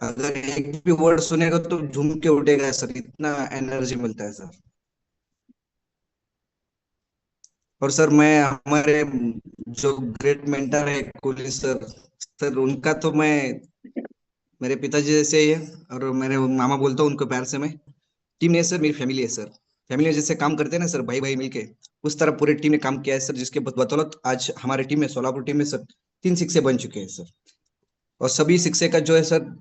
अगर एक भी वर्ड सुनेगा तो झूम के उठेगा सर, इतना एनर्जी मिलता है सर। और सर मैं हमारे जो ग्रेट मेंटर है कोहली सर, सर उनका तो मैं मेरे पिताजी जैसे ही है, और मेरे मामा बोलता हूँ उनको प्यार से मैं। टीम नहीं है सर, मेरी फैमिली है सर। फैमिली में जैसे काम करते हैं ना सर, भाई भाई मिलके, उस तरह पूरी टीम ने काम किया है सर, जिसके बदौलत आज हमारे टीम में, सोलापुर टीम में सर 3 शिक्षे बन चुके हैं सर। और सभी शिक्षे का जो है सर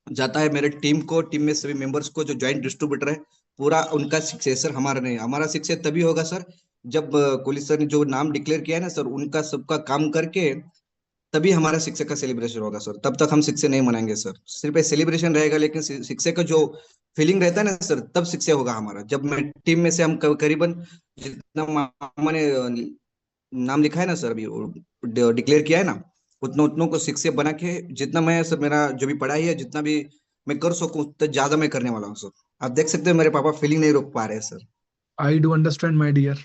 जाता है मेरे टीम को, टीम में सभी मेंबर्स को, जो ज्वाइंट डिस्ट्रीब्यूटर है पूरा उनका सक्सेसर हमारा नहीं, हमारा सक्सेस तभी होगा सर जब कोहली सर ने जो नाम डिक्लेयर किया है ना सर, उनका सबका काम करके तभी हमारा शिक्षक का सेलिब्रेशन होगा सर। तब तक हम शिक्षक नहीं मनाएंगे सर, सिर्फ एक सेलिब्रेशन रहेगा, लेकिन शिक्षक का जो फीलिंग रहता है ना सर, तब शिक्षक होगा हमारा। जब मैं टीम में से हम करीबन जितना मामा ने नाम लिखा है ना सर, अभी डिक्लेयर किया है ना, उतना उतनों को शिक्षक बना के, जितना मैं सर, मेरा जो भी पढ़ाई है, जितना भी मैं कर सकूं उतना ज्यादा मैं करने वाला हूँ सर। आप देख सकते हो मेरे पापा फीलिंग नहीं रोक पा रहे हैं sir. I do understand my dear,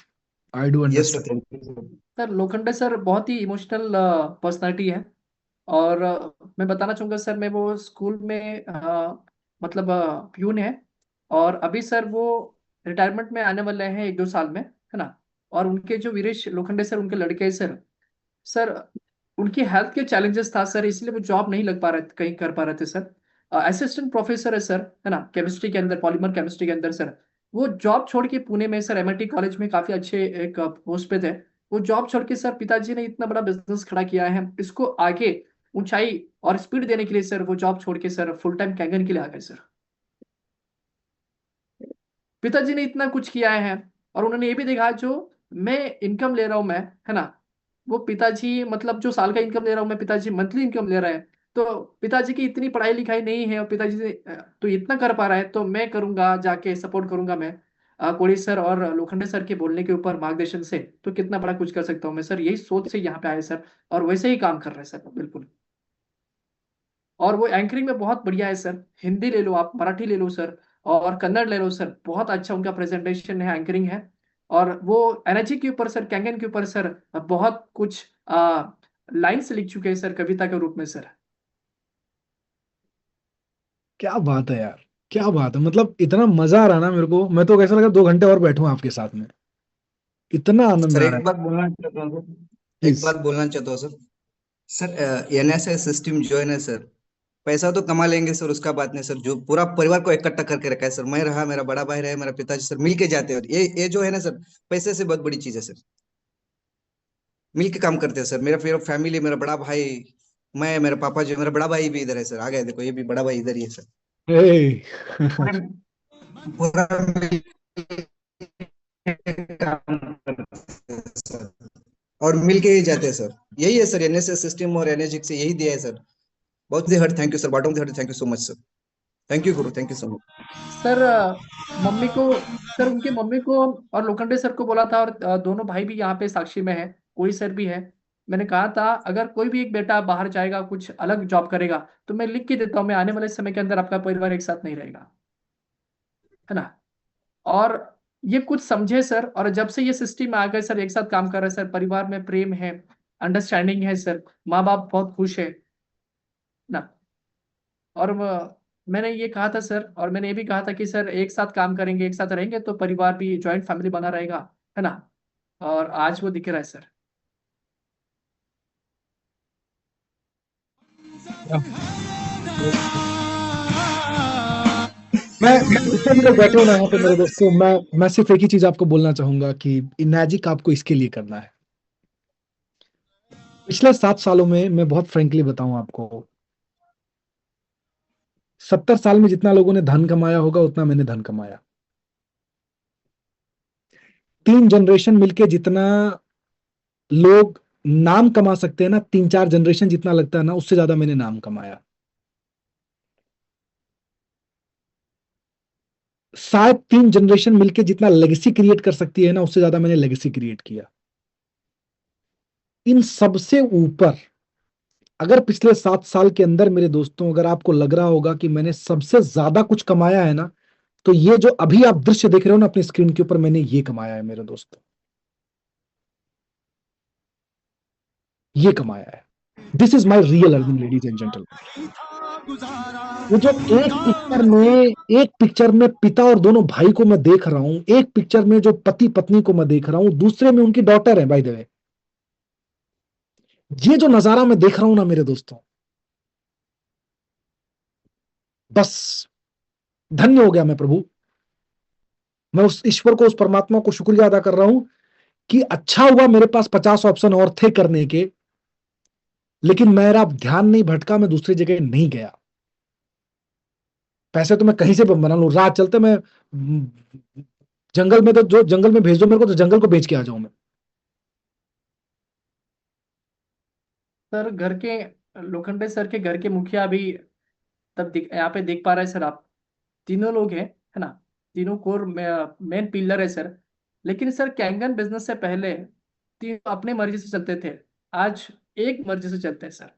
I do yes sir, understand. Thank you sir. Sir Lokhande sir बहुत ही इमोशनल पर्सनालिटी है। और मैं बताना चाहूंगा सर, मैं वो स्कूल में मतलब प्यून है। और अभी सर वो रिटायरमेंट में आने वाले हैं 1-2 साल में, है ना। और उनके जो वीरेश लोखंडे सर, उनके लड़के हैं सर। सर उनकी हेल्थ के चैलेंजेस था सर, इसलिए वो जॉब नहीं लग पा रहे थे, कहीं कर पा रहे थे सर। असिस्टेंट प्रोफेसर है सर, है ना, केमिस्ट्री के अंदर, पॉलीमर केमिस्ट्री के अंदर सर। वो जॉब छोड़ के पुणे में सर एमआईटी कॉलेज में काफी अच्छे एक पोस्ट पे थे। वो जॉब छोड़ के सर, पिताजी ने इतना बड़ा बिजनेस खड़ा किया है, इसको आगे ऊंचाई और स्पीड देने के लिए सर वो जॉब छोड़ के सर फुल टाइम कैंगन के लिए आ गए सर। पिताजी ने इतना कुछ किया है। और उन्होंने ये भी देखा, जो मैं इनकम ले रहा हूं मैं, है ना, वो पिताजी मतलब जो साल का इनकम ले रहा हूं मैं, पिताजी मंथली इनकम ले रहा है। तो पिताजी की इतनी पढ़ाई लिखाई नहीं है, और पिताजी से तो इतना कर पा रहा है, तो मैं करूंगा, जाके सपोर्ट करूंगा मैं कोहली सर और लोखंडे सर के बोलने के ऊपर मार्गदर्शन से, तो कितना बड़ा कुछ कर सकता हूँ मैं सर, यही सोच से यहाँ पे आए सर। और वैसे ही काम कर रहे हैं सर बिल्कुल। और वो एंकरिंग में बहुत बढ़िया है सर, हिंदी ले लो आप, मराठी ले लो सर, और कन्नड़ ले लो सर, बहुत अच्छा उनका प्रेजेंटेशन है, एंकरिंग है। और वो एनर्जी के ऊपर सर, कैंगन के ऊपर सर बहुत कुछ लाइन्स लिख चुके हैं सर, कविता के रूप में सर। क्या बात है यार, क्या बात है, मतलब इतना मजा आ रहा है ना मेरे को, मैं तो कैसा लगा 2 घंटे और बैठूं आपके साथ में, इतना आनंद सर आ रहा एक है। बात बोलना चाहता हूँ सर, एक प्लीज। बात बोलना चाहता हूँ सर। सर एनएसएस सिस्टम जो है ना सर, पैसा तो कमा लेंगे सर, उसका बात नहीं सर, जो पूरा परिवार को इकट्ठा करके रखा है सर, मैं रहा, मेरा बड़ा भाई रहे, मेरा पिताजी सर, मिल के जाते हैं। और ये जो है ना सर, पैसे से बहुत बड़ी चीज है सर। मिल के काम करते हैं सर, मेरा फिर फैमिली, मेरा बड़ा भाई, मैं, मेरा पापा जो, मेरा बड़ा भाई भी इधर है सर, आ गए देखो, ये भी बड़ा भाई इधर ही है सर। हे। पूरे पूरा मिल के काम करते हैं सर, और मिल के ही जाते हैं सर। यही है सर एनएसएस सिस्टम, और एनएसजी से यही दिया है सर। बहुत ही hurt, thank you sir, bottom of the heart, thank you so much sir. Thank you guru, thank you so much. Sir मम्मी को, सर उनके मम्मी को और लोखंडे सर को बोला था, और दोनों भाई भी यहाँ पे साक्षी में है, कोई सर भी है। मैंने कहा था अगर कोई भी एक बेटा बाहर जाएगा, कुछ अलग जॉब करेगा, तो मैं लिख के देता हूँ, मैं आने वाले समय के अंदर आपका परिवार एक साथ नहीं रहेगा, है ना। और ये कुछ समझे सर, और जब से ये सिस्टम में आ गए सर, एक साथ काम कर रहे हैं सर, परिवार में प्रेम है, अंडरस्टैंडिंग है सर, माँ बाप बहुत खुश है ना। और मैंने ये कहा था सर, और मैंने ये भी कहा था कि सर एक साथ काम करेंगे, एक साथ रहेंगे, तो परिवार भी जॉइंट फैमिली बना रहेगा, है ना। और आज वो दिख रहा है सर। मैं जितने भी लोग बैठे हो ना यहाँ पे मेरे दोस्तों, मैं सिर्फ एक ही चीज आपको बोलना चाहूंगा कि मैजिक आपको इसके लिए करना है। पिछले 7 सालों में मैं बहुत फ्रेंकली बताऊं आपको, 70 साल में जितना लोगों ने धन कमाया होगा उतना मैंने धन कमाया। 3 जनरेशन मिलके जितना लोग नाम कमा सकते हैं ना, 3-4 जनरेशन जितना लगता है ना, उससे ज्यादा मैंने नाम कमाया। शायद 3 जनरेशन मिलके जितना लेगेसी क्रिएट कर सकती है ना, उससे ज्यादा मैंने लेगेसी क्रिएट किया। इन सबसे ऊपर, अगर पिछले 7 साल के अंदर मेरे दोस्तों, अगर आपको लग रहा होगा कि मैंने सबसे ज्यादा कुछ कमाया है ना, तो ये जो अभी आप दृश्य देख रहे हो ना अपनी स्क्रीन के ऊपर, मैंने ये कमाया है मेरे दोस्तों, ये कमाया है। This is my real earning, ladies and gentleman. वो जो एक पिक्चर में पिता और दोनों भाई को मैं देख रहा हूं, एक पिक्चर में जो पति पत्नी को मैं देख रहा हूं, दूसरे में उनकी डॉटर है बाय द वे। ये जो नजारा मैं देख रहा हूं ना मेरे दोस्तों, बस धन्य हो गया मैं प्रभु। मैं उस ईश्वर को, उस परमात्मा को शुक्रिया अदा कर रहा हूं कि अच्छा हुआ मेरे पास 50 ऑप्शन और थे करने के, लेकिन मेरा ध्यान नहीं भटका, मैं दूसरी जगह नहीं गया। पैसे तो मैं कहीं से भी बना लूं, रात चलते मैं जंगल में, तो जो जंगल में भेज दो मेरे को, तो जंगल को बेच के आ जाऊं मैं। सर घर के, लोखंडे सर के घर के मुखिया भी तब यहाँ पे देख पा रहे हैं सर आप। तीनों लोग हैं, है ना। तीनों कोर मेन पिलर है सर। लेकिन सर कैंगन बिजनेस से पहले तीनों अपने मर्जी से चलते थे, आज एक मर्जी से चलते हैं सर।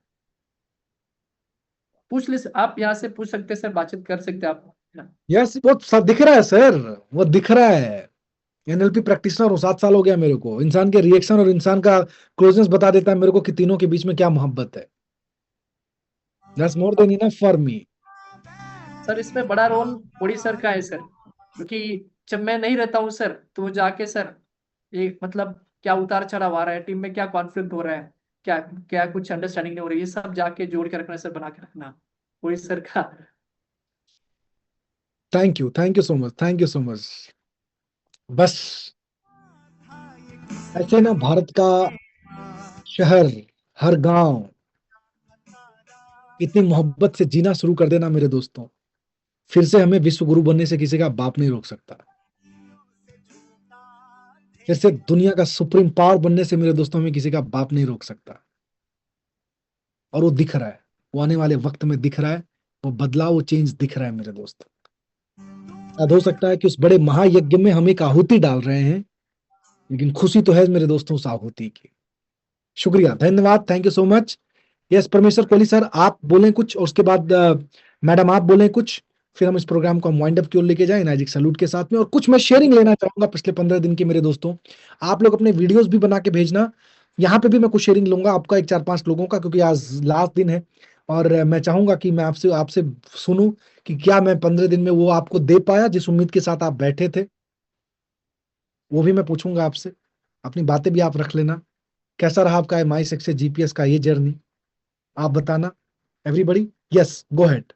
पूछ ले आप, यहाँ से पूछ सकते हैं सर, बातचीत कर सकते हैं आप, है ना। यस, वो सब दिख रहा है सर, वो दिख रहा है। एनएलपी प्रैक्टिशनर हूँ, 7 साल हो गया मेरे को। इंसान के रिएक्शन और इंसान का क्लोजनेस बता देता है मेरे को कि तीनों के बीच में क्या मोहब्बत है। That's more than enough for me. Sir इसमें बड़ा रोल बड़ी सर का है सर, क्योंकि जब मैं नहीं रहता हूँ सर, तो वो जाके सर एक मतलब क्या उतार चढ़ाव आ रहा है टीम में, क्या कॉन्फ्लिक्ट हो रहा है, क्या क्या कुछ अंडरस्टैंडिंग नहीं हो रही, ये सब जाके जोड़ के रखना सर, बना के रखना बड़ी सर का। Thank you so much, thank you so much. बस ऐसे ना भारत का शहर, हर गांव इतनी मोहब्बत से जीना शुरू कर देना मेरे दोस्तों, फिर से हमें विश्व गुरु बनने से किसी का बाप नहीं रोक सकता। फिर से दुनिया का सुप्रीम पावर बनने से मेरे दोस्तों हमें किसी का बाप नहीं रोक सकता। और वो दिख रहा है, वो आने वाले वक्त में दिख रहा है, वो बदलाव, वो चेंज दिख रहा है मेरे दोस्त। शायद हो सकता है कि उस बड़े महायज्ञ में हम एक आहुति डाल रहे हैं, लेकिन खुशी तो है मेरे दोस्तों उस आहुति की। शुक्रिया, धन्यवाद, thank you so much. Yes परमेश्वर कोहली सर, आप बोलें कुछ और उसके बाद मैडम आप बोलें कुछ, फिर हम इस प्रोग्राम को वाइंड अप की ओर लेके जाएं नाजिक सैल्यूट के साथ में। और कुछ मैं शेयरिंग लेना चाहूंगा पिछले 15 दिन की मेरे दोस्तों। आप लोग अपने वीडियोस भी बना के भेजना, यहाँ पे भी मैं कुछ शेयरिंग लूंगा आपका, एक 4-5 लोगों का, क्योंकि आज लास्ट दिन है। और मैं चाहूंगा कि मैं आपसे आपसे सुनूं कि क्या मैं 15 दिन में वो आपको दे पाया जिस उम्मीद के साथ आप बैठे थे। वो भी मैं पूछूंगा आपसे, अपनी बातें भी आप रख लेना। कैसा रहा आपका माई सक्सेस जीपीएस का ये जर्नी, आप बताना। Everybody, yes go head.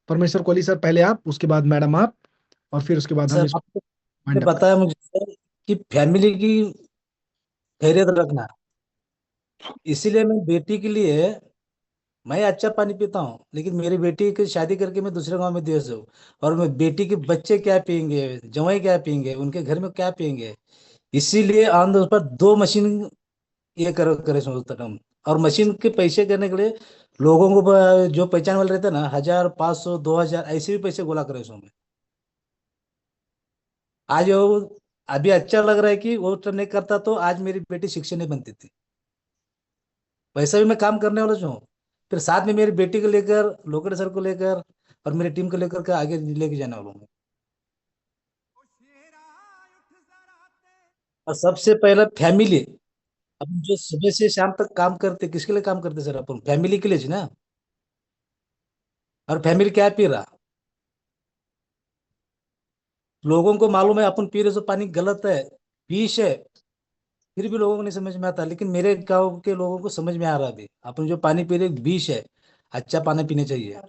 परमेश्वर कोहली सर पहले आप, उसके बाद मैडम आप, और फिर उसके बाद हम सर इसको आपने वाइंड अप बताया मुझे सर कि फैमिली की खैरियत रखना, इसीलिए मैं बेटी के लिए, मैं अच्छा पानी पीता हूँ लेकिन मेरी बेटी की शादी करके मैं दूसरे गांव में दिया हूँ, और मैं बेटी के बच्चे क्या पियेंगे, जवाई क्या पियेंगे, उनके घर में क्या पियेंगे, इसीलिए ऑन द पर 2 मशीन ये करो करे सोचता हम। और मशीन के पैसे करने के लिए लोगों को जो पहचान वाले रहते हैं ना, 1,000, 500, 2,000 ऐसे भी पैसे गोला करे सो में। आज वो अभी अच्छा लग रहा है कि वो तो नहीं करता तो आज मेरी बेटी शिक्षक नहीं बनती थी। वैसा भी मैं काम करने वाला जो हूँ, फिर साथ में मेरी बेटी को लेकर, लोकेट सर को लेकर और मेरी टीम को लेकर के आगे लेके जाने वाला हूँ। और सबसे पहला फैमिली, अपन जो सुबह से शाम तक काम करते किसके लिए काम करते सर, अपन फैमिली के लिए जी ना। और फैमिली क्या पी रहा, लोगों को मालूम है अपन पी रहे, जो पानी गलत है, विष है, फिर भी लोगों को नहीं समझ में आता। लेकिन मेरे गांव के लोगों को समझ में आ रहा, अभी अपन जो पानी पी रहे विष है, अच्छा पानी पीना चाहिए।